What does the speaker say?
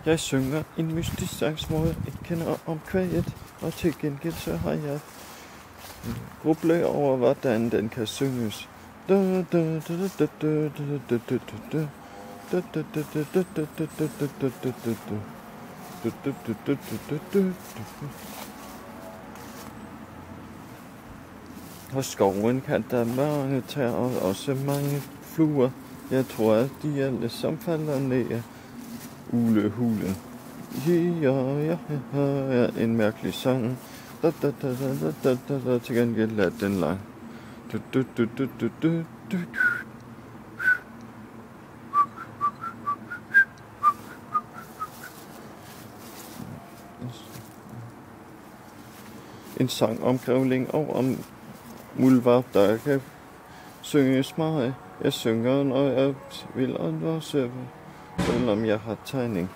Jeg synger en mystisk sang, hvor jeg ikke kender omkvædet, og til gengæld så har jeg grublet over, hvordan den kan synges. Hos skoven kan der mange træer og også mange fluer. Jeg tror, at de alle sammen falder ned. Ulehulen. Ja, en mærkelig sang. Til gengæld er den lang. En sang om grævling og om muldvarp, der kan synges meget. Jeg synger, når jeg vil, og når jeg selvom jeg har tegning.